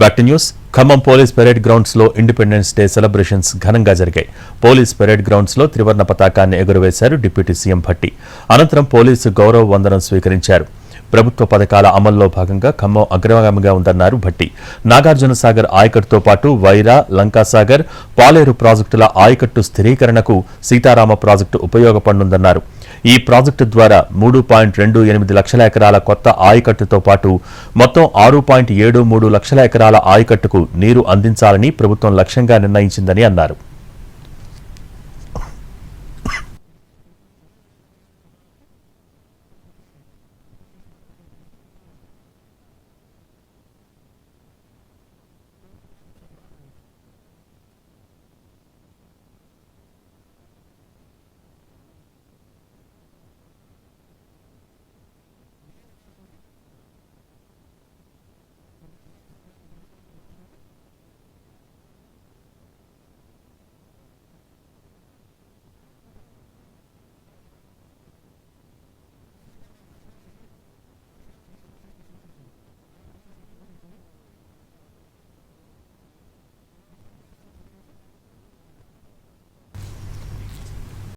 Back to news. Khammam police parade grounds లో independence day celebrations ఘనంగా జరిగాయి. పోలీస్ పెరేడ్ గ్రౌండ్స్ లో త్రివర్ణ పతాకాన్ని ఎగురవేశారు డిప్యూటీ సీఎం భట్టి. అనంతరం పోలీసు గౌరవ వందనం స్వీకరించారు. ప్రభుత్వ పథకాల అమల్లో భాగంగా ఖమ్మం అగ్రగామిగా ఉందన్నారు భట్టి. నాగార్జున సాగర్ ఆయకట్టుతో పాటు వైరా, లంకాసాగర్, పాలేరు ప్రాజెక్టుల ఆయకట్టు స్థిరీకరణకు సీతారామ ప్రాజెక్టు ఉపయోగపడనుందన్నారు. ఈ ప్రాజెక్టు ద్వారా 3.28 లక్షల ఎకరాల కొత్త ఆయకట్టుతో పాటు మొత్తం 6.73 లక్షల ఎకరాల ఆయకట్టుకు నీరు అందించాలని ప్రభుత్వం లక్ష్యంగా నిర్ణయించిందని అన్నారు.